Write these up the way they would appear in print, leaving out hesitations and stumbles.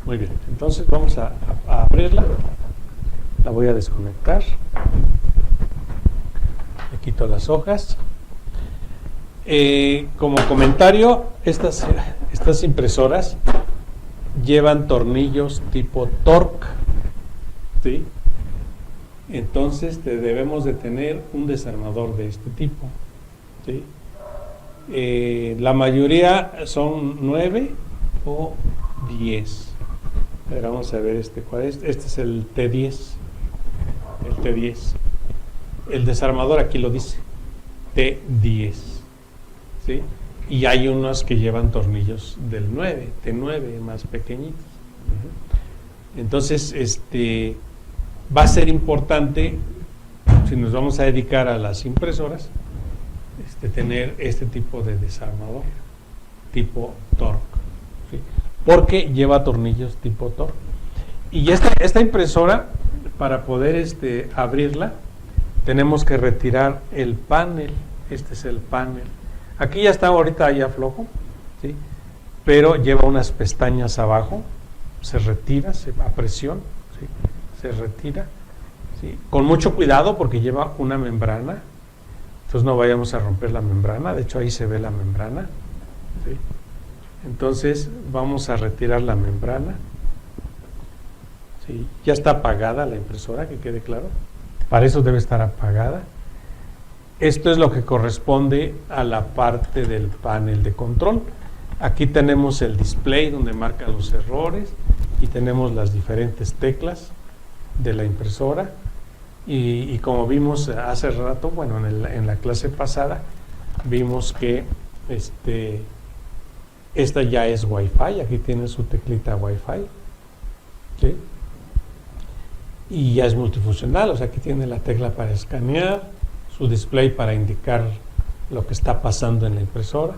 Muy bien, entonces vamos a abrirla. La voy a desconectar. Le quito las hojas. Como comentario, estas impresoras llevan tornillos tipo Torx, ¿sí? Entonces debemos de tener un desarmador de este tipo, ¿sí? La mayoría son 9 o 10. Pero vamos a ver cuál es. Este es el T10. El T10. El desarmador aquí lo dice. T10. ¿Sí? Y hay unos que llevan tornillos del 9, T9, más pequeñitos. Entonces, va a ser importante, si nos vamos a dedicar a las impresoras, tener este tipo de desarmador, tipo Torx, ¿sí? Porque lleva tornillos tipo Torx. Y esta impresora, para poder abrirla, tenemos que retirar el panel. Este es el panel. Aquí ya está ahorita ya flojo, ¿sí? Pero lleva unas pestañas abajo, se retira a presión, ¿sí? Se retira, ¿sí? Con mucho cuidado porque lleva una membrana, entonces no vayamos a romper la membrana. De hecho ahí se ve la membrana, ¿sí? Entonces vamos a retirar la membrana, ¿sí? Ya está apagada la impresora, que quede claro, para eso debe estar apagada. Esto es lo que corresponde a la parte del panel de control. Aquí tenemos el display donde marca los errores y tenemos las diferentes teclas de la impresora, y como vimos hace rato, bueno, en la clase pasada vimos que esta ya es Wi-Fi. Aquí tiene su teclita Wi-Fi, ¿sí? Y ya es multifuncional, o sea, aquí tiene la tecla para escanear, su display para indicar lo que está pasando en la impresora.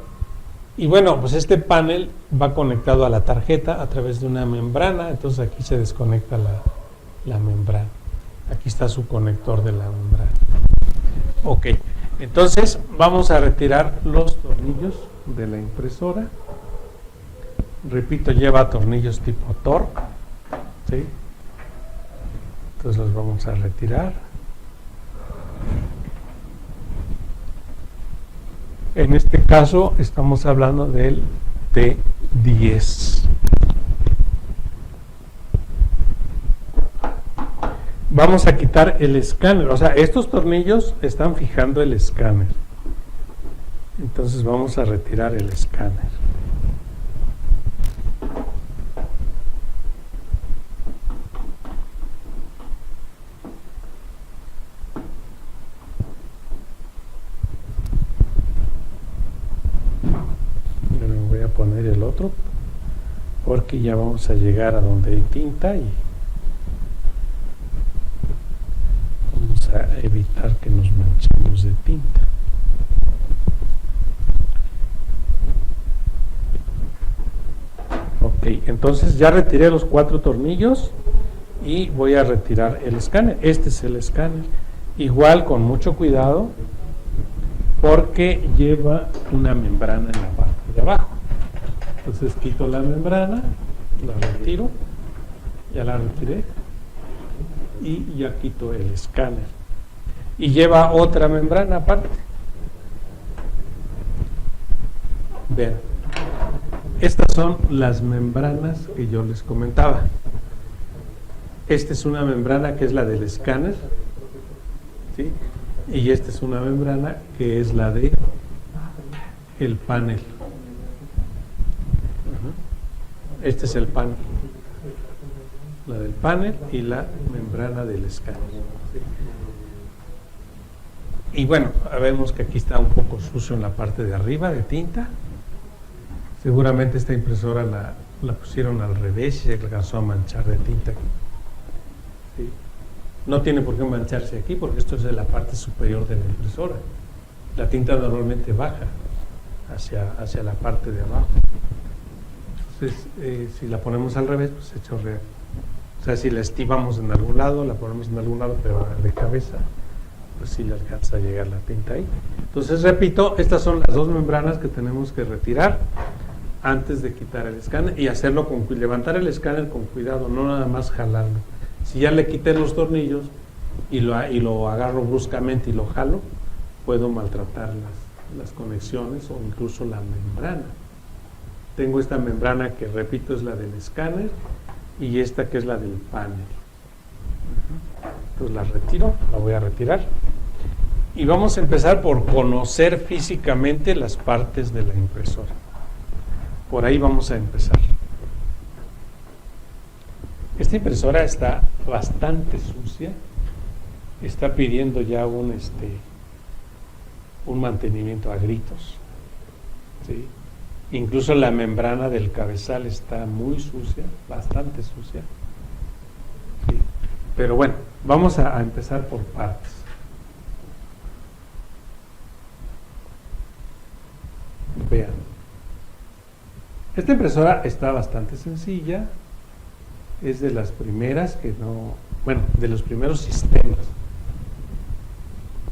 Y bueno, pues este panel va conectado a la tarjeta a través de una membrana. Entonces aquí se desconecta la membrana. Aquí está su conector de la membrana. Ok, entonces vamos a retirar los tornillos de la impresora. Repito, lleva tornillos tipo Torx, ¿sí? Entonces los vamos a retirar. En este caso estamos hablando del T10. Vamos a quitar el escáner, o sea, estos tornillos están fijando el escáner. Entonces vamos a retirar el escáner. Poner el otro porque ya vamos a llegar a donde hay tinta y vamos a evitar que nos manchemos de tinta. Ok, entonces ya retiré los 4 tornillos y voy a retirar el escáner. Este es el escáner, igual con mucho cuidado porque lleva una membrana en la parte de abajo. Entonces quito la membrana, la retiro, ya la retiré, y ya quito el escáner. Y lleva otra membrana aparte. Vean, estas son las membranas que yo les comentaba. Esta es una membrana que es la del escáner, ¿sí? Y esta es una membrana que es la de el panel. Este es el panel, la del panel y la membrana del escáner. Y bueno, vemos que aquí está un poco sucio en la parte de arriba de tinta. Seguramente esta impresora la pusieron al revés y se alcanzó a manchar de tinta aquí. ¿Sí? No tiene por qué mancharse aquí porque esto es de la parte superior de la impresora. La tinta normalmente baja hacia la parte de abajo. Entonces, si la ponemos al revés, pues sea, si la estimamos en algún lado, la ponemos en algún lado, pero de cabeza, pues sí le alcanza a llegar la tinta ahí. Entonces, repito, estas son las dos membranas que tenemos que retirar antes de quitar el escáner y hacerlo levantar el escáner con cuidado, no nada más jalarlo. Si ya le quité los tornillos y lo agarro bruscamente y lo jalo, puedo maltratar las conexiones o incluso la membrana. Tengo esta membrana que, repito, es la del escáner y esta que es la del panel. Entonces la retiro, la voy a retirar. Y vamos a empezar por conocer físicamente las partes de la impresora. Por ahí vamos a empezar. Esta impresora está bastante sucia. Está pidiendo ya un mantenimiento a gritos. ¿Sí? Incluso la membrana del cabezal está muy sucia, bastante sucia. ¿Sí? Pero bueno, vamos a empezar por partes. Vean. Esta impresora está bastante sencilla. Es de las primeras de los primeros sistemas.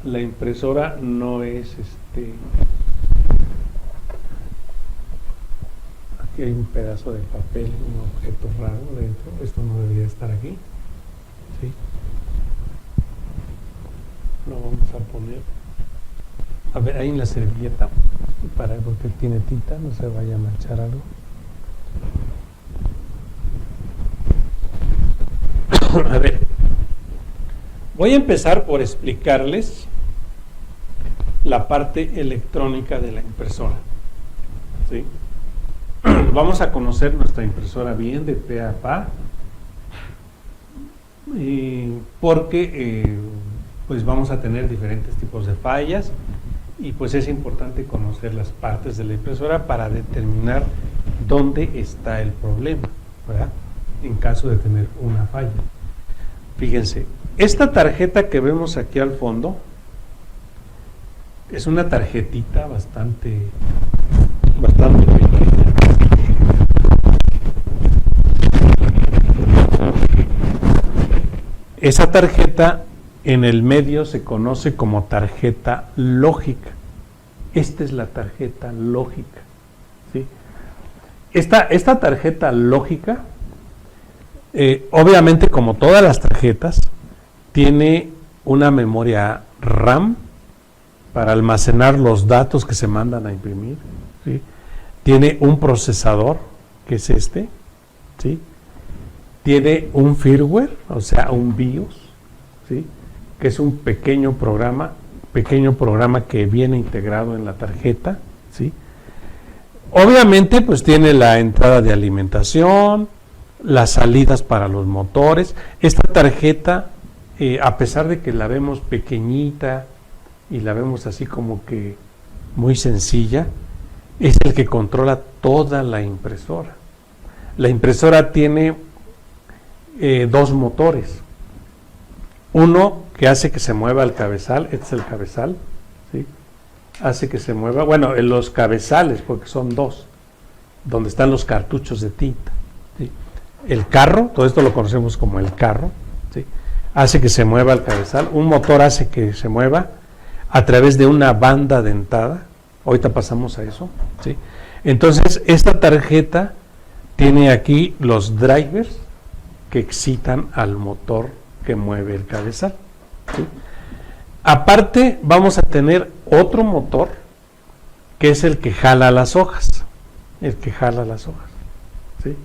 La impresora no es aquí hay un pedazo de papel, un objeto raro dentro. Esto no debería estar aquí. ¿Sí? Lo vamos a poner. A ver, ahí en la servilleta, porque tiene tinta, no se vaya a manchar algo. A ver, voy a empezar por explicarles la parte electrónica de la impresora. ¿Sí? Vamos a conocer nuestra impresora bien de pe a pa, porque pues vamos a tener diferentes tipos de fallas y pues es importante conocer las partes de la impresora para determinar dónde está el problema, ¿verdad? En caso de tener una falla. Fíjense, esta tarjeta que vemos aquí al fondo es una tarjetita bastante pequeña. Esa tarjeta en el medio se conoce como tarjeta lógica. Esta es la tarjeta lógica. ¿Sí? Esta tarjeta lógica, obviamente, como todas las tarjetas, tiene una memoria RAM para almacenar los datos que se mandan a imprimir. ¿Sí? Tiene un procesador, que es este. ¿Sí? Tiene un firmware, o sea, un BIOS, ¿sí? Que es un pequeño programa que viene integrado en la tarjeta. ¿Sí? Obviamente, pues tiene la entrada de alimentación, las salidas para los motores. Esta tarjeta, a pesar de que la vemos pequeñita y la vemos así como que muy sencilla, es el que controla toda la impresora. La impresora tiene dos motores. Uno que hace que se mueva el cabezal, este es el cabezal, ¿sí? Hace que se mueva, los cabezales, porque son dos, donde están los cartuchos de tinta. ¿Sí? El carro, todo esto lo conocemos como el carro, ¿sí? Hace que se mueva el cabezal. Un motor hace que se mueva a través de una banda dentada. Ahorita pasamos a eso, ¿sí? Entonces, esta tarjeta tiene aquí los drivers que excitan al motor que mueve el cabezal. ¿Sí? Aparte, vamos a tener otro motor que es el que jala las hojas. ¿Sí?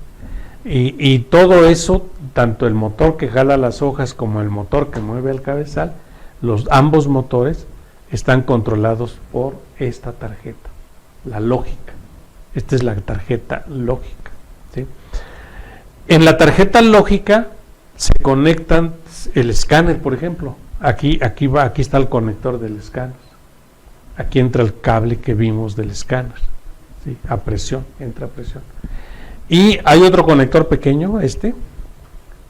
Y todo eso, tanto el motor que jala las hojas como el motor que mueve el cabezal, ambos motores están controlados por esta tarjeta, la lógica. Esta es la tarjeta lógica. ¿Sí? En la tarjeta lógica se conectan el escáner, por ejemplo. Aquí está el conector del escáner. Aquí entra el cable que vimos del escáner. ¿Sí? A presión, entra a presión. Y hay otro conector pequeño,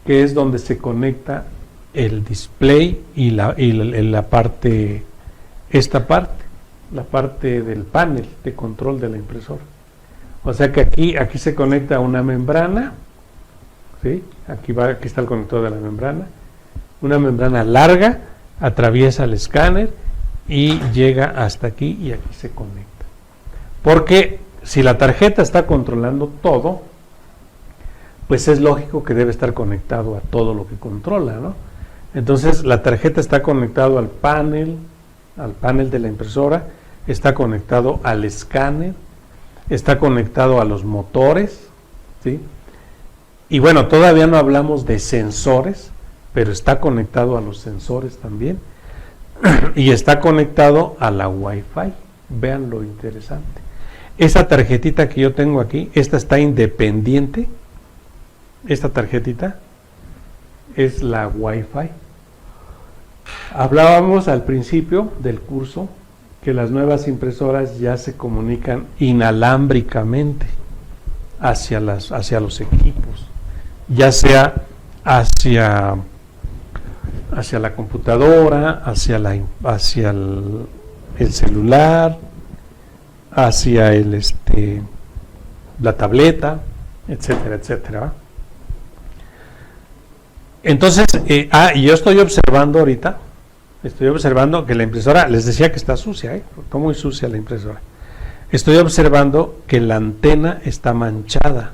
que es donde se conecta el display y la parte del panel de control de la impresora. O sea que aquí se conecta una membrana ¿sí? Aquí está el conector de la membrana. Una membrana larga atraviesa el escáner y llega hasta aquí y aquí se conecta. Porque si la tarjeta está controlando todo, pues es lógico que debe estar conectado a todo lo que controla, ¿no? Entonces la tarjeta está conectado al panel de la impresora, está conectado al escáner, está conectado a los motores, ¿sí? Y bueno, todavía no hablamos de sensores, pero está conectado a los sensores también y está conectado a la Wi-Fi. Vean lo interesante. Esa tarjetita que yo tengo aquí, esta está independiente. Esta tarjetita es la Wi-Fi. Hablábamos al principio del curso que las nuevas impresoras ya se comunican inalámbricamente hacia los equipos, ya sea hacia la computadora, hacia el celular, hacia la tableta, etcétera, etcétera. Entonces, y yo estoy observando ahorita, que la impresora, les decía que está sucia, está muy sucia la impresora. Estoy observando que la antena está manchada.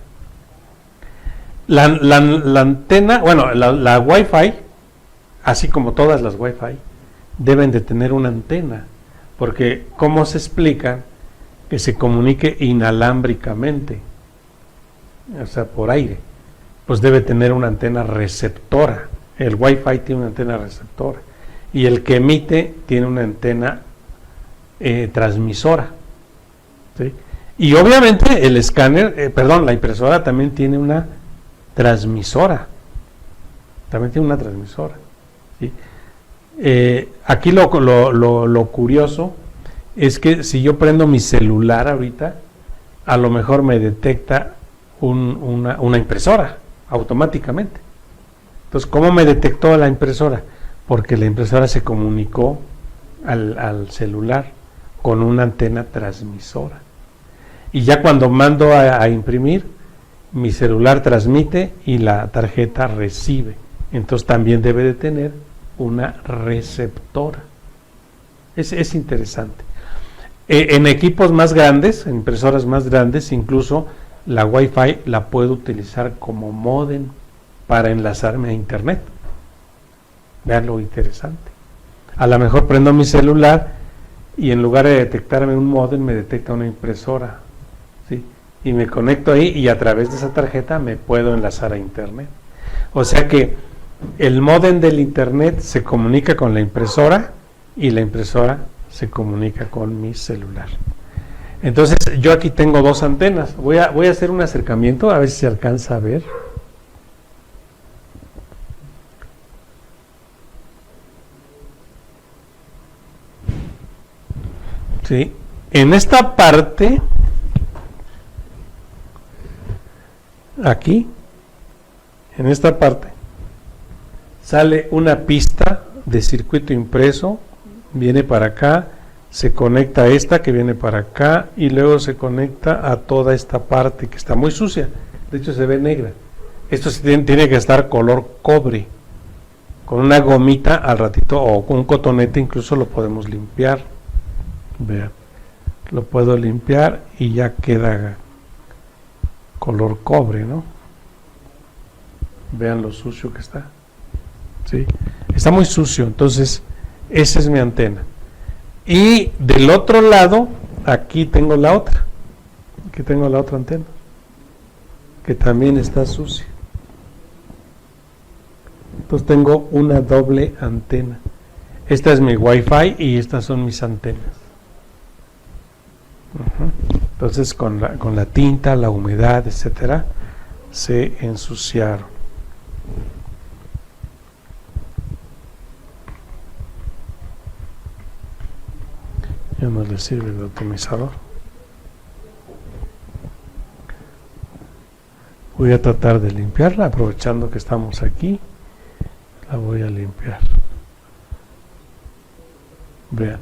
La antena, bueno, la Wi-Fi, así como todas las Wi-Fi, deben de tener una antena, porque ¿cómo se explica que se comunique inalámbricamente? O sea, por aire. Pues debe tener una antena receptora. El Wi-Fi tiene una antena receptora y el que emite tiene una antena transmisora, ¿sí? Y obviamente el escáner, la impresora también tiene una transmisora. ¿Sí? Aquí lo curioso es que si yo prendo mi celular ahorita, a lo mejor me detecta una impresora automáticamente. Entonces, ¿cómo me detectó la impresora? Porque la impresora se comunicó al celular con una antena transmisora. Y ya cuando mando a imprimir, mi celular transmite y la tarjeta recibe. Entonces también debe de tener una receptora. Es interesante. En equipos más grandes, en impresoras más grandes, incluso la Wi-Fi la puedo utilizar como módem para enlazarme a internet. Vean lo interesante. A lo mejor prendo mi celular y en lugar de detectarme un módem me detecta una impresora, ¿sí? Y me conecto ahí y a través de esa tarjeta me puedo enlazar a internet. O sea que el módem del internet se comunica con la impresora y la impresora se comunica con mi celular. Entonces yo aquí tengo dos antenas. Voy a hacer un acercamiento a ver si se alcanza a ver. Sí. En esta parte, aquí, en esta parte, sale una pista de circuito impreso, viene para acá, se conecta a esta que viene para acá y luego se conecta a toda esta parte que está muy sucia, de hecho se ve negra. Esto tiene que estar color cobre, con una gomita al ratito o con un cotonete incluso lo podemos limpiar. Vean, lo puedo limpiar y ya queda color cobre, ¿no? Vean lo sucio que está, ¿sí? Está muy sucio, entonces esa es mi antena. Y del otro lado, aquí tengo la otra. Aquí tengo la otra antena, que también está sucia. Entonces tengo una doble antena. Esta es mi Wi-Fi y estas son mis antenas. Entonces con la tinta, la humedad, etcétera, se ensuciaron. Ya no le sirve el atomizador. Voy a tratar de limpiarla, aprovechando que estamos aquí. La voy a limpiar. Vean.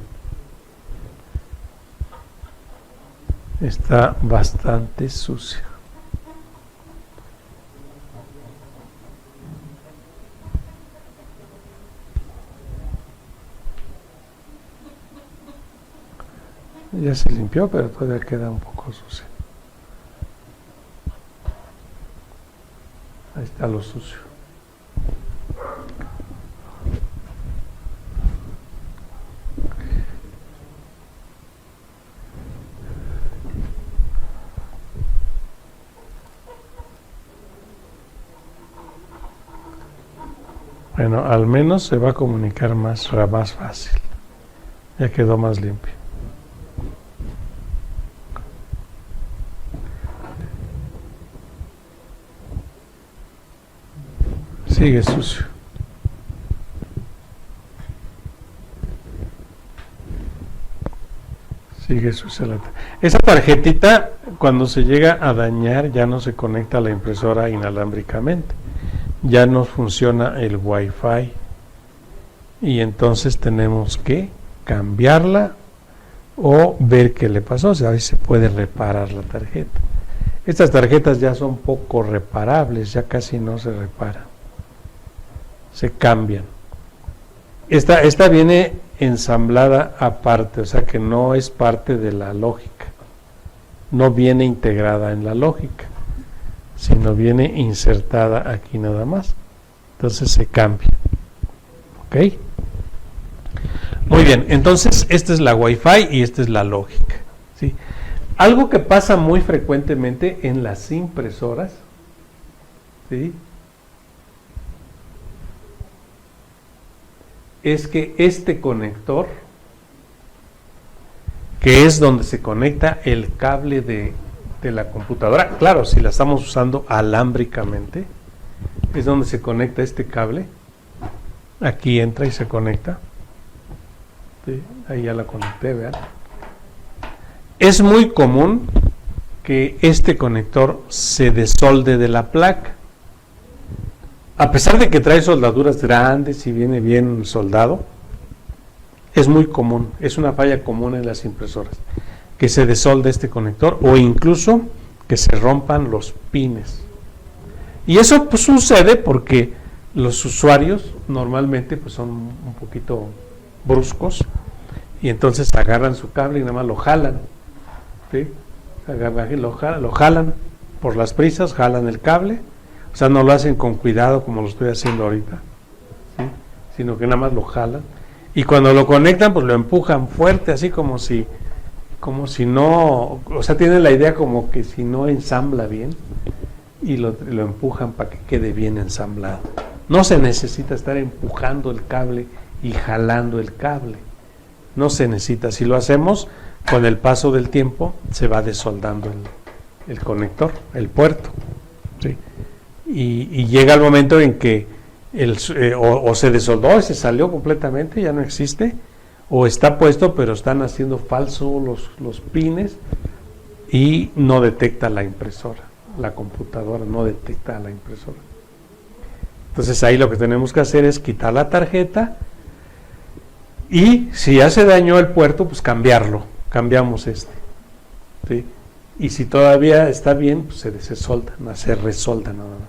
Está bastante sucia. Ya se limpió, pero todavía queda un poco sucio. Ahí está lo sucio. Bueno, al menos se va a comunicar más fácil. Ya quedó más limpio. Sigue sucio. Sigue sucia la tarjeta. Esa tarjetita, cuando se llega a dañar, ya no se conecta a la impresora inalámbricamente. Ya no funciona el Wi-Fi. Y entonces tenemos que cambiarla o ver qué le pasó. O sea, a ver si se puede reparar la tarjeta. Estas tarjetas ya son poco reparables, ya casi no se reparan. Se cambian. Esta viene ensamblada aparte, o sea que no es parte de la lógica. No viene integrada en la lógica, sino viene insertada aquí nada más. Entonces se cambia. ¿Ok? Muy bien, entonces esta es la Wi-Fi y esta es la lógica. ¿Sí? Algo que pasa muy frecuentemente en las impresoras, ¿sí?, es que este conector, que es donde se conecta el cable de la computadora, claro, si la estamos usando alámbricamente, es donde se conecta este cable, aquí entra y se conecta, ¿sí? Ahí ya la conecté, vean. Es muy común que este conector se desolde de la placa. A pesar de que trae soldaduras grandes y viene bien soldado, es muy común, es una falla común en las impresoras, que se desolde este conector o incluso que se rompan los pines. Y eso pues sucede porque los usuarios normalmente pues son un poquito bruscos y entonces agarran su cable y nada más lo jalan, ¿sí? Lo jalan por las prisas, jalan el cable. O sea, no lo hacen con cuidado como lo estoy haciendo ahorita, ¿sí?, sino que nada más lo jalan. Y cuando lo conectan, pues lo empujan fuerte, así como si no, o sea, tienen la idea como que si no ensambla bien, y lo empujan para que quede bien ensamblado. No se necesita estar empujando el cable y jalando el cable. No se necesita. Si lo hacemos, con el paso del tiempo, se va desoldando el conector, el puerto, ¿sí? Y llega el momento en que o se desoldó y se salió completamente, ya no existe, o está puesto pero están haciendo falso los pines y no detecta la impresora, la computadora no detecta a la impresora. Entonces ahí lo que tenemos que hacer es quitar la tarjeta y si ya se dañó el puerto, pues cambiamos este, ¿sí? Y si todavía está bien, pues se resolda nada más.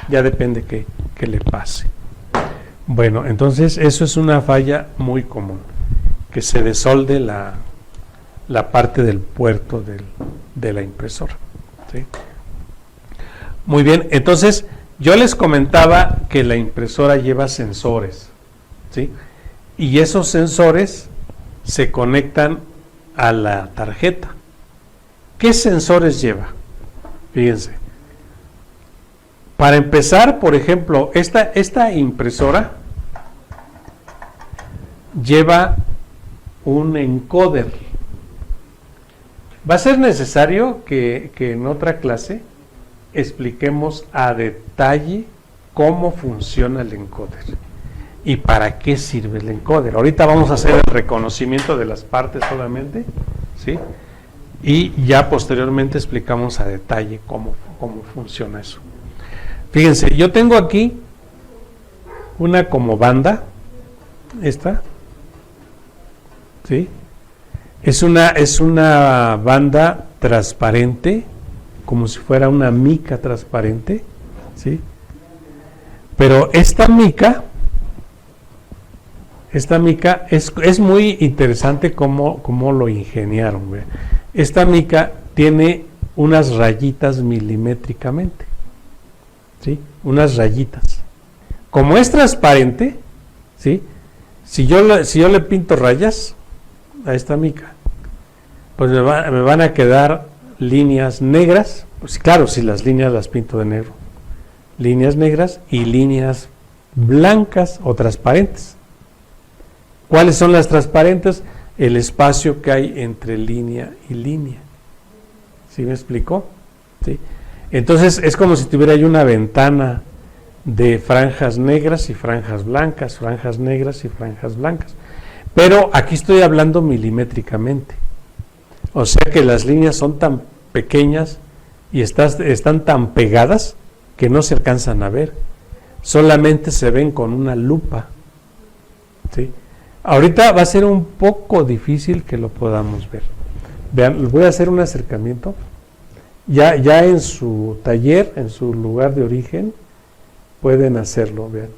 Ya depende que le pase. Bueno, entonces eso es una falla muy común, que se desolde la parte del puerto de la impresora, ¿sí? Muy bien, entonces yo les comentaba que la impresora lleva sensores, ¿sí? Y esos sensores se conectan a la tarjeta. ¿Qué sensores lleva? Fíjense. Para empezar, por ejemplo, esta impresora lleva un encoder. Va a ser necesario que en otra clase expliquemos a detalle cómo funciona el encoder y para qué sirve el encoder. Ahorita vamos a hacer el reconocimiento de las partes solamente, ¿sí? Y ya posteriormente explicamos a detalle cómo funciona eso. Fíjense, yo tengo aquí una como banda, esta, ¿sí? Es una banda transparente, como si fuera una mica transparente, ¿sí? Pero esta mica Esta mica es muy interesante cómo lo ingeniaron. ¿Ve? Esta mica tiene unas rayitas milimétricamente, ¿sí? Unas rayitas. Como es transparente, ¿sí? Si yo le pinto rayas a esta mica, pues me van a quedar líneas negras. Pues claro, si las líneas las pinto de negro. Líneas negras y líneas blancas o transparentes. ¿Cuáles son las transparentes? El espacio que hay entre línea y línea. ¿Sí me explicó? ¿Sí? Entonces es como si tuviera yo una ventana de franjas negras y franjas blancas, franjas negras y franjas blancas. Pero aquí estoy hablando milimétricamente. O sea que las líneas son tan pequeñas y están tan pegadas que no se alcanzan a ver. Solamente se ven con una lupa. ¿Sí? Ahorita va a ser un poco difícil que lo podamos ver. Vean, voy a hacer un acercamiento. Ya en su taller, en su lugar de origen, pueden hacerlo. Vean.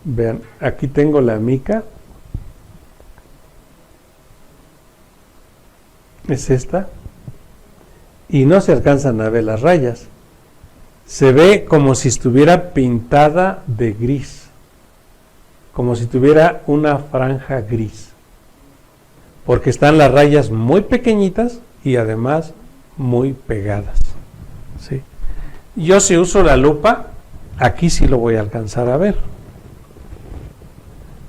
Vean, aquí tengo la mica. Es esta. Y no se alcanzan a ver las rayas. Se ve como si estuviera pintada de gris. Como si tuviera una franja gris, porque están las rayas muy pequeñitas y además muy pegadas. ¿Sí? Yo si uso la lupa, aquí sí lo voy a alcanzar a ver.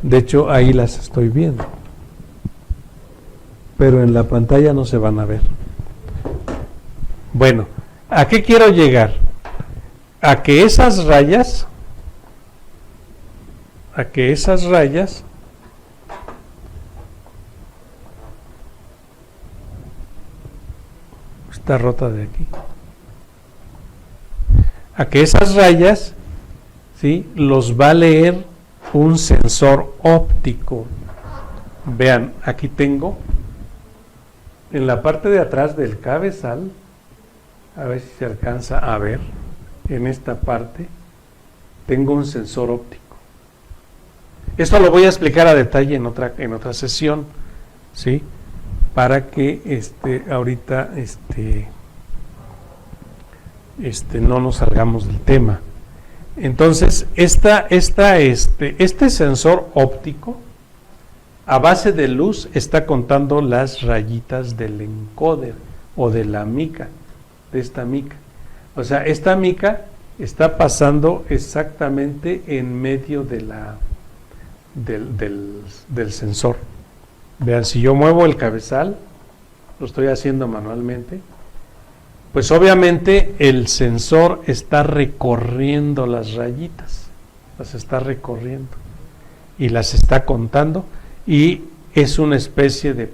De hecho, ahí las estoy viendo, pero en la pantalla no se van a ver. Bueno, ¿a qué quiero llegar? A que esas rayas está rota de aquí, a que esas rayas, ¿sí?, los va a leer un sensor óptico. Vean, aquí tengo en la parte de atrás del cabezal, a ver si se alcanza a ver, en esta parte tengo un sensor óptico. Esto lo voy a explicar a detalle en otra sesión, ¿sí? Para que ahorita no nos salgamos del tema. Entonces, este sensor óptico, a base de luz, está contando las rayitas del encoder o de la mica, de esta mica. O sea, esta mica está pasando exactamente en medio de del sensor. Vean, si yo muevo el cabezal, lo estoy haciendo manualmente, pues obviamente el sensor está recorriendo las rayitas, las está recorriendo y las está contando, y es una especie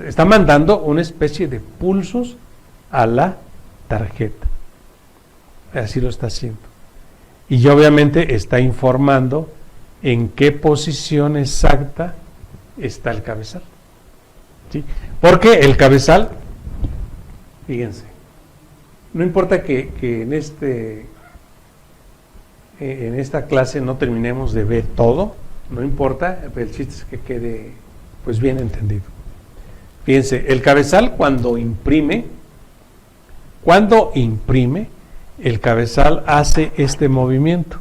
está mandando una especie de pulsos a la tarjeta. Así lo está haciendo. Y obviamente está informando en qué posición exacta está el cabezal. ¿Sí? Porque el cabezal, fíjense, no importa que en esta clase no terminemos de ver todo, no importa, el chiste es que quede pues bien entendido. Fíjense, el cabezal cuando imprime, el cabezal hace este movimiento.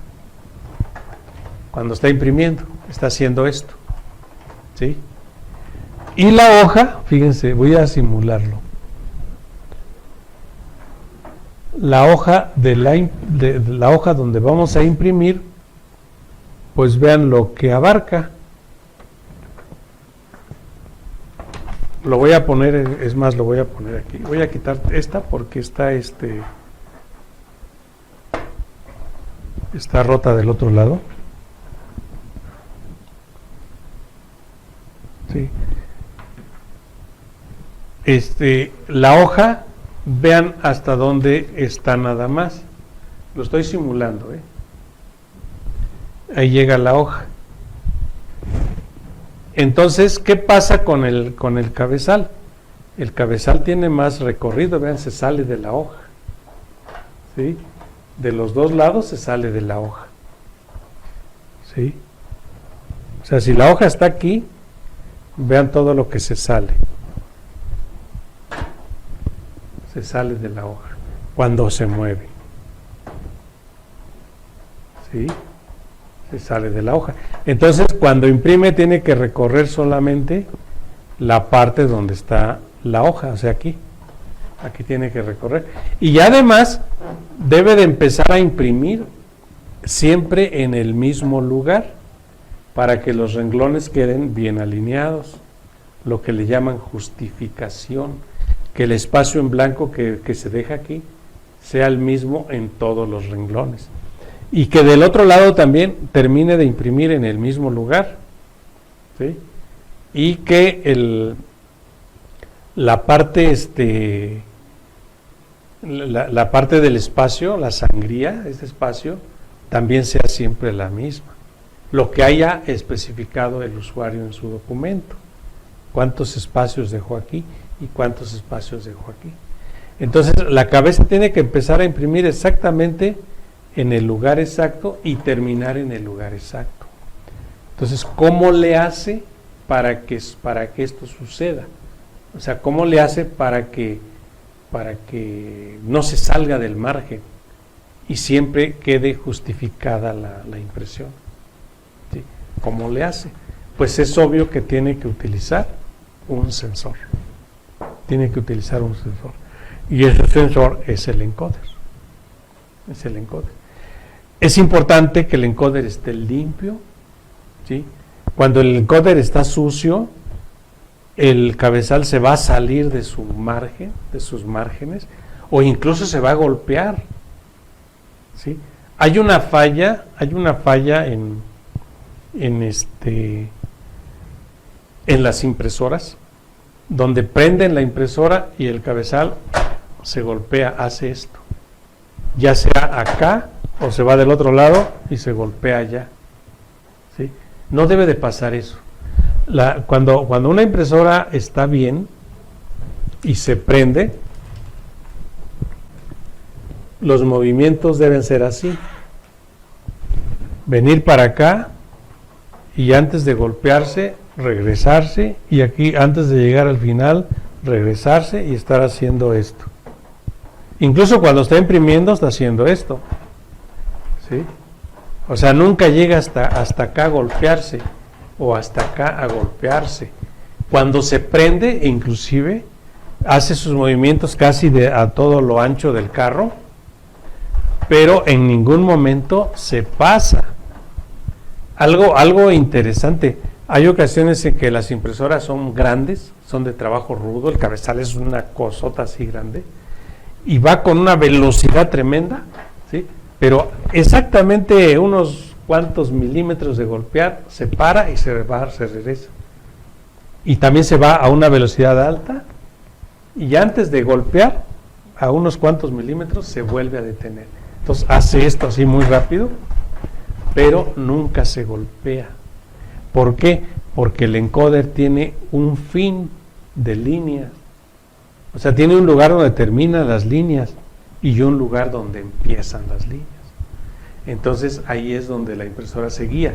Cuando está imprimiendo, está haciendo esto, ¿sí? Y la hoja, fíjense, voy a simularlo. La hoja de la hoja donde vamos a imprimir, pues vean lo que abarca. Lo voy a poner, es más, lo voy a poner aquí. Voy a quitar esta porque está rota del otro lado. Sí. La hoja, vean hasta dónde está nada más. Lo estoy simulando, Ahí llega la hoja. Entonces, ¿qué pasa con el cabezal? El cabezal tiene más recorrido, vean, se sale de la hoja. ¿Sí? De los dos lados se sale de la hoja. ¿Sí? sea, si la hoja está aquí, vean todo lo que se sale. Se sale de la hoja cuando se mueve. ¿Sí? Se sale de la hoja. Entonces, cuando imprime, tiene que recorrer solamente la parte donde está la hoja, o sea, aquí. Aquí tiene que recorrer. Y además, debe de empezar a imprimir siempre en el mismo lugar para que los renglones queden bien alineados, lo que le llaman justificación, que el espacio en blanco que se deja aquí sea el mismo en todos los renglones y que del otro lado también termine de imprimir en el mismo lugar, ¿sí? Y que la parte la parte del espacio, la sangría, este espacio, también sea siempre la misma, lo que haya especificado el usuario en su documento, cuántos espacios dejó aquí y cuántos espacios dejó aquí. Entonces la cabeza tiene que empezar a imprimir exactamente en el lugar exacto y terminar en el lugar exacto. Entonces, ¿cómo le hace para que esto suceda? O sea, ¿cómo le hace para que no se salga del margen y siempre quede justificada la impresión? ¿Sí? ¿Cómo le hace? Pues es obvio que tiene que utilizar un sensor. Tiene que utilizar un sensor. Y ese sensor es el encoder. Es el encoder. Es importante que el encoder esté limpio, ¿sí? Cuando el encoder está sucio, el cabezal se va a salir de su margen, de sus márgenes, o incluso se va a golpear, ¿sí? Hay una falla en las impresoras, donde prenden la impresora y el cabezal se golpea, hace esto, ya sea acá o se va del otro lado y se golpea allá, ¿sí? No debe de pasar eso. Cuando una impresora está bien y se prende, los movimientos deben ser así: venir para acá y antes de golpearse, regresarse, y aquí antes de llegar al final, regresarse y estar haciendo esto. Incluso cuando está imprimiendo, está haciendo esto, ¿sí? O sea, nunca llega hasta acá a golpearse o hasta acá a golpearse. Cuando se prende, inclusive, hace sus movimientos casi a todo lo ancho del carro, pero en ningún momento se pasa. Algo interesante: hay ocasiones en que las impresoras son grandes, son de trabajo rudo, el cabezal es una cosota así grande, y va con una velocidad tremenda, ¿sí? Pero exactamente unos cuantos milímetros de golpear, se para y se regresa. Y también se va a una velocidad alta, y antes de golpear, a unos cuantos milímetros, se vuelve a detener. Entonces hace esto así muy rápido, pero nunca se golpea. ¿Por qué? Porque el encoder tiene un fin de líneas. O sea, tiene un lugar donde terminan las líneas y un lugar donde empiezan las líneas. Entonces ahí es donde la impresora se guía.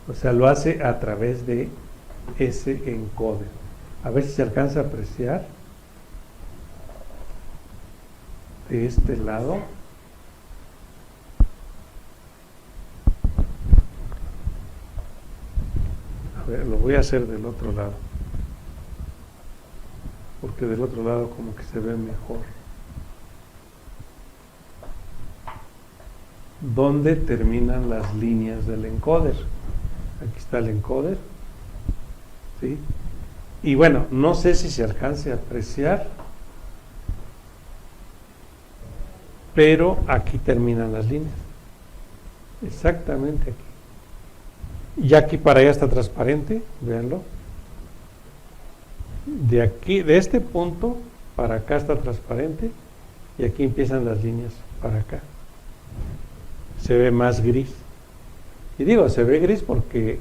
O sea, lo hace a través de ese encoder. A ver si se alcanza a apreciar de este lado. A ver, lo voy a hacer del otro lado, porque del otro lado como que se ve mejor. ¿Dónde terminan las líneas del encoder? Aquí está el encoder, ¿sí? Y bueno, no sé si se alcance a apreciar, pero aquí terminan las líneas, exactamente aquí. Y aquí para allá está transparente, véanlo. De aquí, de este punto para acá está transparente, y aquí empiezan las líneas para acá. Se ve más gris. Y digo, se ve gris porque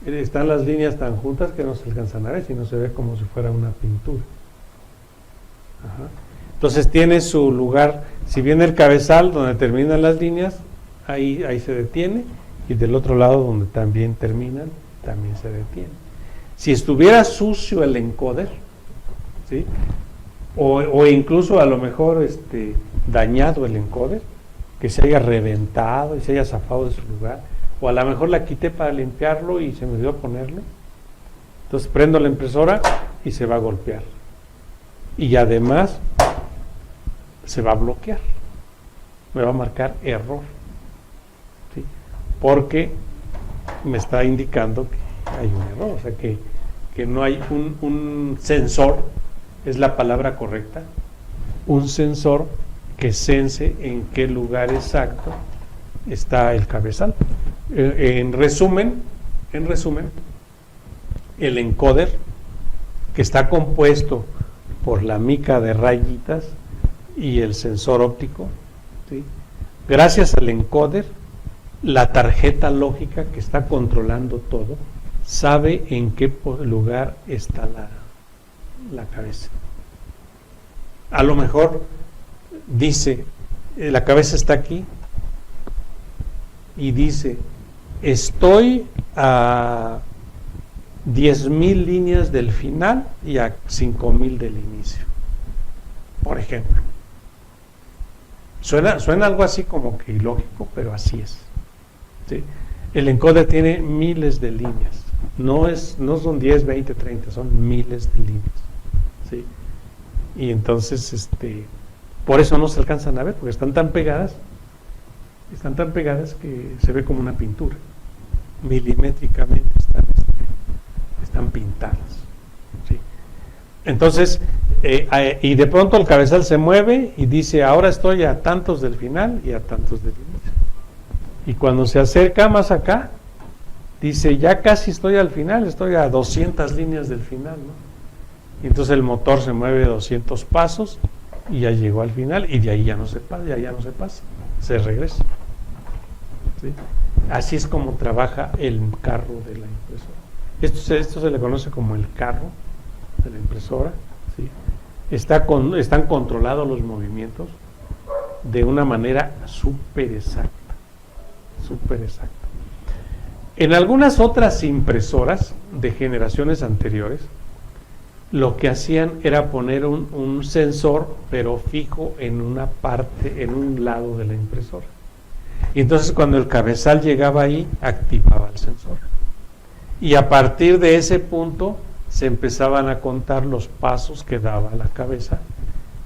están las líneas tan juntas que no se alcanzan a ver, sino se ve como si fuera una pintura. Ajá. Entonces tiene su lugar. Si viene el cabezal donde terminan las líneas, ahí se detiene, y del otro lado donde también terminan también se detiene. Si estuviera sucio el encoder, ¿sí? O incluso a lo mejor dañado el encoder, que se haya reventado y se haya zafado de su lugar, o a lo mejor la quité para limpiarlo y se me olvidó ponerlo, entonces prendo la impresora y se va a golpear, y además se va a bloquear, me va a marcar error, ¿sí? Porque me está indicando que hay un error, o sea que no hay un sensor, es la palabra correcta, un sensor que sense en qué lugar exacto está el cabezal. En resumen, el encoder, que está compuesto por la mica de rayitas y el sensor óptico, ¿sí? Gracias al encoder, la tarjeta lógica que está controlando todo sabe en qué lugar está la cabeza. A lo mejor dice, la cabeza está aquí, y dice, estoy a 10,000 líneas del final y a 5,000 del inicio, por ejemplo. Suena algo así como que ilógico, pero así es, ¿sí? El encoder tiene miles de líneas, no son 10, 20, 30, son miles de líneas, ¿sí? Y entonces por eso no se alcanzan a ver, porque están tan pegadas que se ve como una pintura, milimétricamente están pintadas, ¿sí? Entonces y de pronto el cabezal se mueve y dice, ahora estoy a tantos del final y a tantos del inicio, y cuando se acerca más acá dice, ya casi estoy al final, estoy a 200 líneas del final, ¿no? Y entonces el motor se mueve 200 pasos y ya llegó al final, y de ahí ya no se pasa, se regresa, ¿sí? Así es como trabaja el carro de la impresora. Esto se le conoce como el carro de la impresora, ¿sí? Están controlados los movimientos de una manera súper exacta. En algunas otras impresoras de generaciones anteriores, lo que hacían era poner un sensor, pero fijo en una parte, en un lado de la impresora. Y entonces cuando el cabezal llegaba ahí, activaba el sensor. Y a partir de ese punto se empezaban a contar los pasos que daba la cabeza,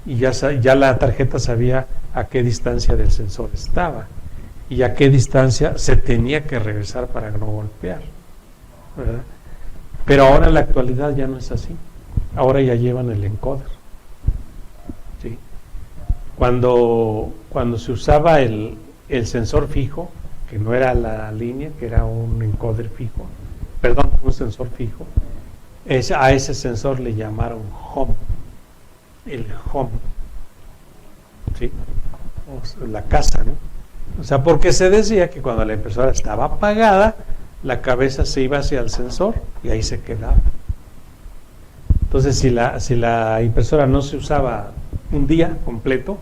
y ya la tarjeta sabía a qué distancia del sensor estaba y a qué distancia se tenía que regresar para no golpear, ¿verdad? Pero ahora en la actualidad ya no es así. Ahora ya llevan el encoder, ¿sí? Cuando se usaba el sensor fijo, que no era la línea, que era un encoder fijo, un sensor fijo, a ese sensor le llamaron home, el home, ¿sí? O sea, la casa, ¿no? O sea, porque se decía que cuando la impresora estaba apagada, la cabeza se iba hacia el sensor y ahí se quedaba. Entonces, si la impresora no se usaba un día completo,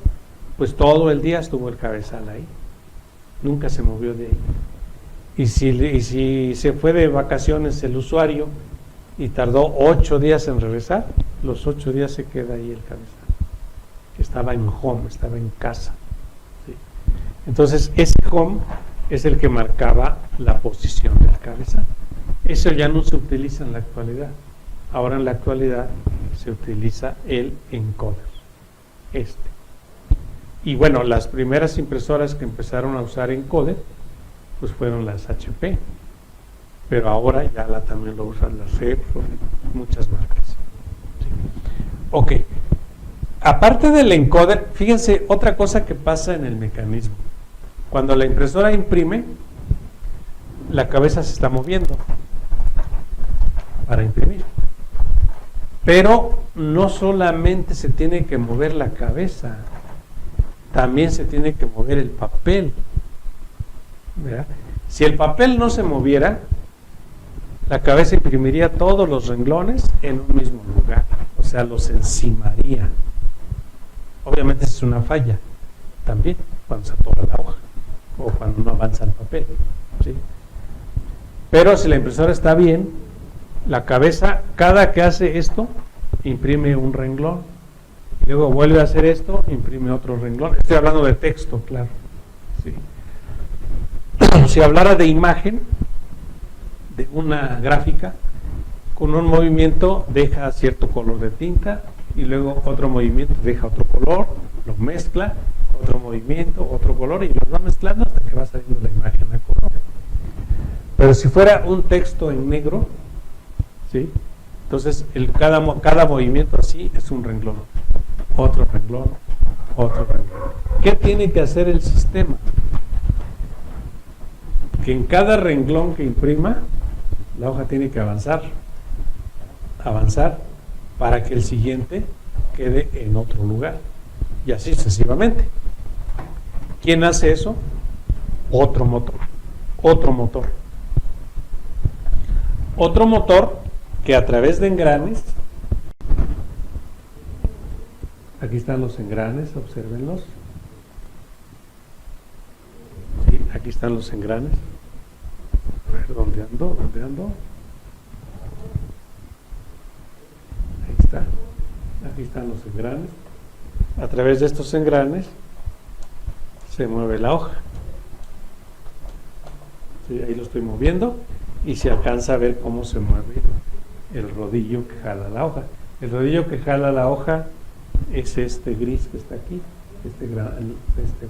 pues todo el día estuvo el cabezal ahí, nunca se movió de ahí. Y si se fue de vacaciones el usuario y tardó 8 días en regresar, los 8 días se queda ahí el cabezal, que estaba en home, estaba en casa, ¿sí? Entonces ese home es el que marcaba la posición del cabezal. Eso ya no se utiliza en la actualidad. Ahora en la actualidad se utiliza el encoder, Y bueno, las primeras impresoras que empezaron a usar encoder, pues fueron las HP, pero ahora ya también lo usan las Repsol, muchas marcas, ¿sí? Ok, aparte del encoder, fíjense otra cosa que pasa en el mecanismo. Cuando la impresora imprime, la cabeza se está moviendo para imprimir. Pero no solamente se tiene que mover la cabeza, también se tiene que mover el papel, ¿verdad? Si el papel no se moviera, la cabeza imprimiría todos los renglones en un mismo lugar, o sea, los encimaría. Obviamente es una falla también cuando se atora la hoja o cuando no avanza el papel, ¿sí? Pero si la impresora está bien, la cabeza, cada que hace esto, imprime un renglón. Y luego vuelve a hacer esto, imprime otro renglón. Estoy hablando de texto, claro. Sí. Si hablara de imagen, de una gráfica, con un movimiento deja cierto color de tinta y luego otro movimiento deja otro color, lo mezcla, otro movimiento, otro color y los va mezclando hasta que va saliendo la imagen a color. Pero si fuera un texto en negro, ¿sí? Entonces cada movimiento así es un renglón, otro renglón, otro renglón. ¿Qué tiene que hacer el sistema? Que en cada renglón que imprima, la hoja tiene que avanzar para que el siguiente quede en otro lugar y así sucesivamente. ¿Quién hace eso? Otro motor que a través de engranes, aquí están los engranes, obsérvenlos. Sí, aquí están los engranes. A ver, ¿dónde ando? Ahí está. Aquí están los engranes. A través de estos engranes se mueve la hoja. Sí, ahí lo estoy moviendo y se alcanza a ver cómo se mueve el rodillo que jala la hoja. El rodillo que jala la hoja es este gris que está aquí, este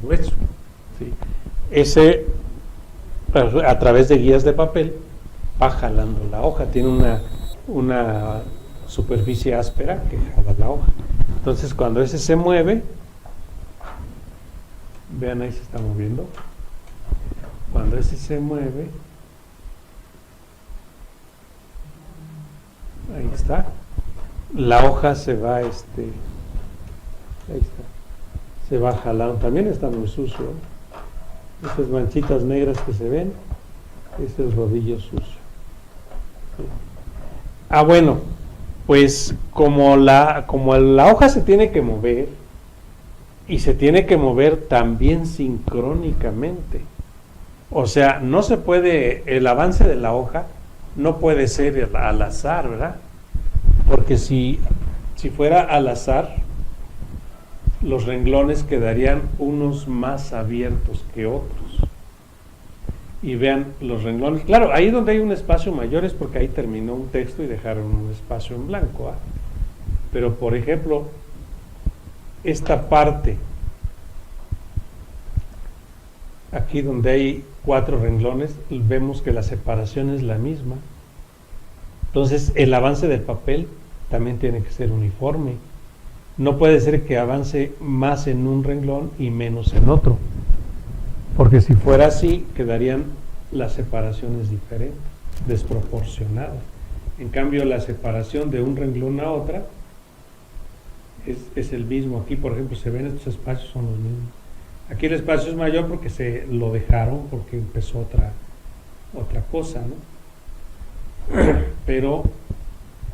grueso. ¿Sí? Ese, a través de guías de papel, va jalando la hoja. Tiene una superficie áspera que jala la hoja. Entonces, cuando ese se mueve, vean, ahí se está moviendo. Cuando ese se mueve, ahí está, la hoja se va, ahí está, se va jalando. También está muy sucio, ¿eh? Estas manchitas negras que se ven, es el rodillo sucio. Sí. Bueno, pues como la hoja se tiene que mover, y se tiene que mover también sincrónicamente, o sea, no se puede, el avance de la hoja no puede ser al azar, ¿verdad? Porque si fuera al azar, los renglones quedarían unos más abiertos que otros. Y vean los renglones, claro, ahí donde hay un espacio mayor es porque ahí terminó un texto y dejaron un espacio en blanco, ¿ah? Pero por ejemplo, esta parte aquí donde hay 4 renglones, vemos que la separación es la misma. Entonces el avance del papel también tiene que ser uniforme. No puede ser que avance más en un renglón y menos en otro, porque si fuera así quedarían las separaciones diferentes, desproporcionadas. En cambio, la separación de un renglón a otra es el mismo. Aquí, por ejemplo, se ven estos espacios, son los mismos. Aquí el espacio es mayor porque se lo dejaron, porque empezó otra cosa, ¿no? Pero,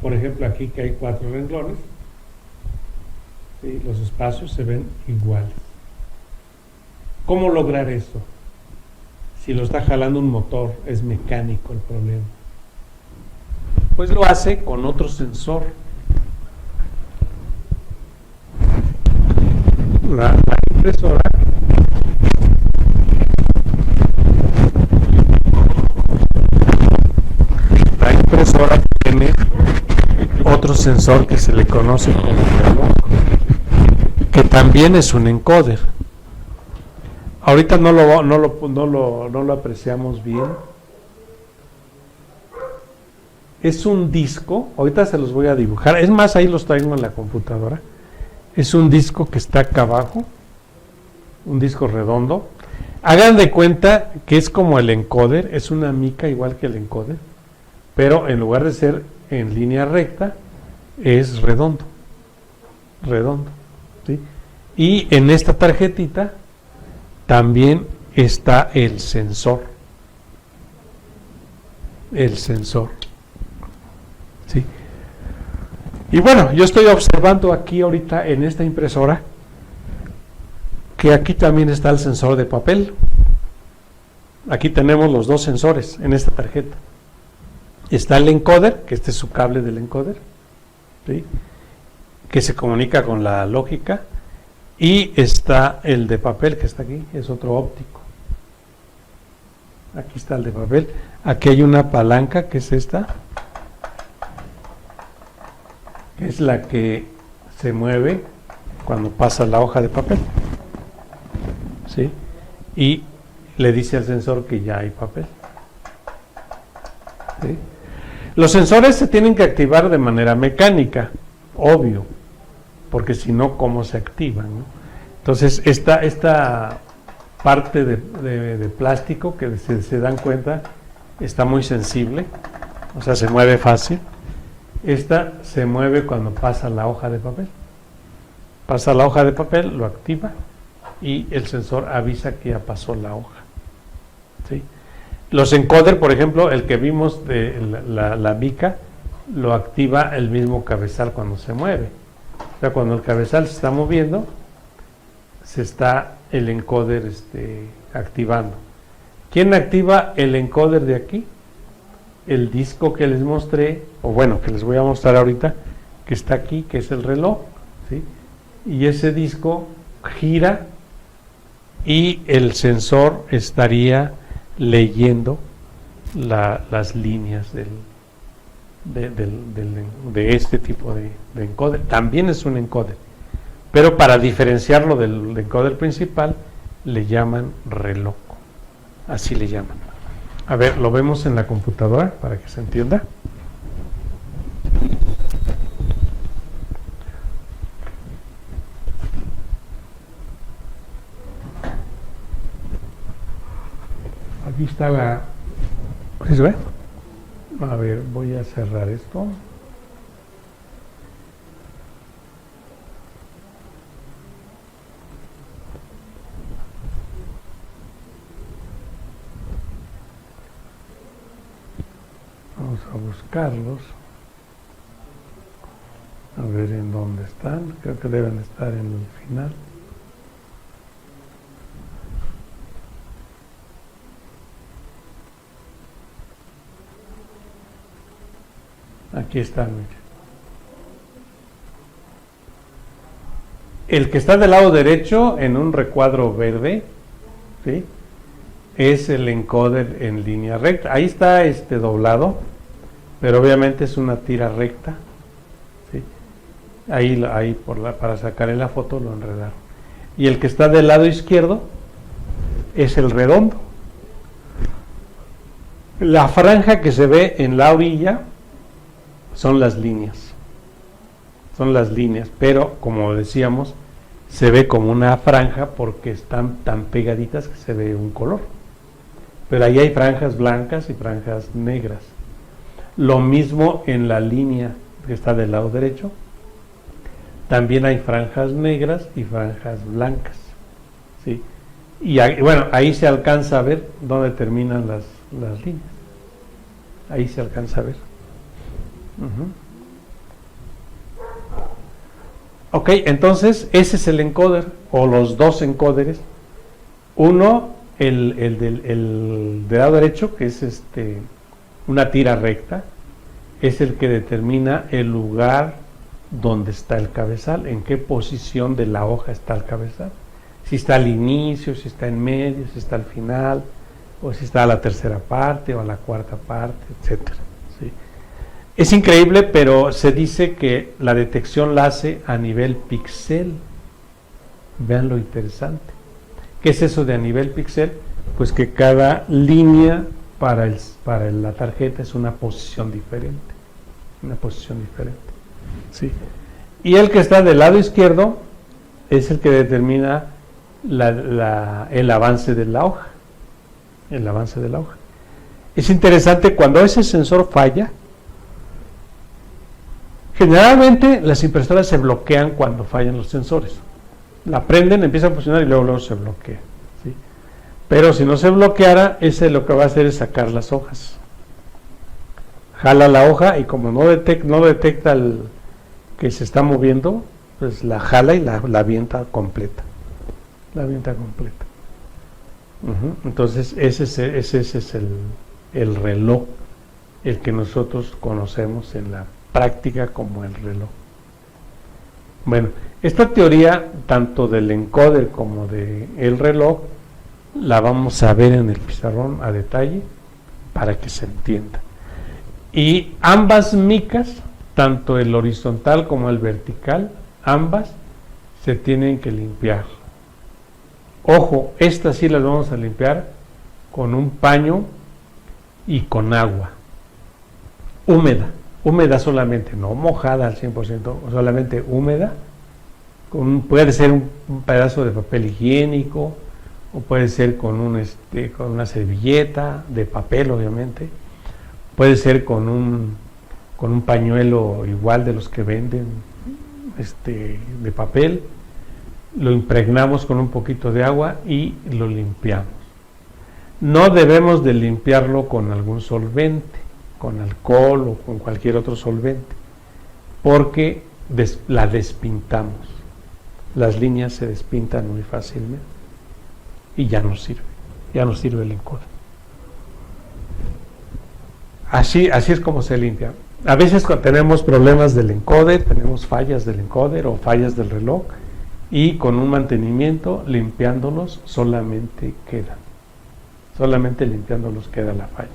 por ejemplo, aquí que hay 4 renglones, ¿sí? Los espacios se ven iguales. ¿Cómo lograr eso? Si lo está jalando un motor, es mecánico el problema. Pues lo hace con otro sensor. La impresora tiene otro sensor que se le conoce como reloj, que también es un encoder. Ahorita no lo apreciamos bien. Es un disco, ahorita se los voy a dibujar, es más, ahí los traigo en la computadora. Es un disco que está acá abajo, un disco redondo. Hagan de cuenta que es como el encoder, es una mica igual que el encoder, pero en lugar de ser en línea recta, es redondo, ¿sí? Y en esta tarjetita también está el sensor, ¿sí? Y bueno, yo estoy observando aquí ahorita en esta impresora que aquí también está el sensor de papel. Aquí tenemos los 2 sensores en esta tarjeta. Está el encoder, que este es su cable del encoder, ¿sí?, que se comunica con la lógica, y está el de papel, que está aquí, es otro óptico. Aquí está el de papel. Aquí hay una palanca, que es esta, que es la que se mueve cuando pasa la hoja de papel, ¿sí?, y le dice al sensor que ya hay papel, ¿sí? Los sensores se tienen que activar de manera mecánica, obvio, porque si no, ¿cómo se activan, no? Entonces, esta parte de plástico, que se dan cuenta, está muy sensible, o sea, se mueve fácil. Esta se mueve cuando pasa la hoja de papel. Pasa la hoja de papel, lo activa, y el sensor avisa que ya pasó la hoja, ¿sí? Los encoder, por ejemplo, el que vimos de la mica, lo activa el mismo cabezal cuando se mueve. O sea, cuando el cabezal se está moviendo, se está el encoder activando. ¿Quién activa el encoder de aquí? El disco que les mostré, o bueno, que les voy a mostrar ahorita, que está aquí, que es el reloj, ¿sí? Y ese disco gira y el sensor estaría leyendo las líneas de este tipo de encoder. También es un encoder, pero para diferenciarlo del encoder principal le llaman reloj, así le llaman. A ver, lo vemos en la computadora para que se entienda. Aquí está ¿sí se ve? A ver, voy a cerrar esto. Vamos a buscarlos. A ver en dónde están. Creo que deben estar en el final. Aquí están. El que está del lado derecho en un recuadro verde, ¿sí?, es el encoder en línea recta. Ahí está doblado, pero obviamente es una tira recta, ¿sí? Ahí para sacarle la foto lo enredaron. Y el que está del lado izquierdo es el redondo. La franja que se ve en la orilla son las líneas, pero como decíamos, se ve como una franja porque están tan pegaditas que se ve un color, pero ahí hay franjas blancas y franjas negras. Lo mismo en la línea que está del lado derecho, también hay franjas negras y franjas blancas, ¿sí? Y bueno, ahí se alcanza a ver dónde terminan las líneas, ahí se alcanza a ver. Ok, entonces ese es el encoder, o los dos encoders. Uno, el del lado derecho, que es una tira recta, es el que determina el lugar donde está el cabezal, en qué posición de la hoja está el cabezal, si está al inicio, si está en medio, si está al final, o si está a la tercera parte o a la cuarta parte, etcétera, ¿sí? Es increíble, pero se dice que la detección la hace a nivel píxel. Vean lo interesante. ¿Qué es eso de a nivel píxel? Pues que cada línea para la tarjeta es una posición diferente. ¿Sí? Y el que está del lado izquierdo es el que determina el avance de la hoja. Es interesante, cuando ese sensor falla, generalmente las impresoras se bloquean cuando fallan los sensores. La prenden, empieza a funcionar y luego se bloquea, ¿sí? Pero si no se bloqueara, ese lo que va a hacer es sacar las hojas. Jala la hoja y como no detecta que se está moviendo, pues la jala y la avienta completa. Entonces ese es el reloj el que nosotros conocemos en la práctica como el reloj. Bueno, esta teoría, tanto del encoder como del reloj, la vamos a ver en el pizarrón a detalle para que se entienda. Y ambas micas, tanto el horizontal como el vertical, ambas se tienen que limpiar. Ojo, estas sí las vamos a limpiar con un paño y con agua húmeda solamente, no mojada al 100%, solamente húmeda. Puede ser un pedazo de papel higiénico, o puede ser con una servilleta de papel, obviamente. Puede ser con un pañuelo igual de los que venden de papel. Lo impregnamos con un poquito de agua y lo limpiamos. No debemos de limpiarlo con algún solvente, con alcohol o con cualquier otro solvente, porque la despintamos. Las líneas se despintan muy fácilmente y ya no sirve el encoder. Así es como se limpia. A veces cuando tenemos problemas del encoder, tenemos fallas del encoder o fallas del reloj, y con un mantenimiento, limpiándolos, solamente limpiándolos queda la falla.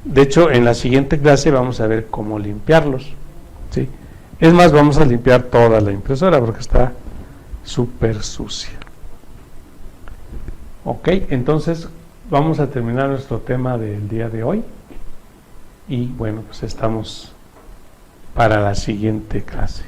De hecho, en la siguiente clase vamos a ver cómo limpiarlos, ¿sí? Es más, vamos a limpiar toda la impresora porque está súper sucia. Ok, entonces vamos a terminar nuestro tema del día de hoy. Y bueno, pues estamos para la siguiente clase.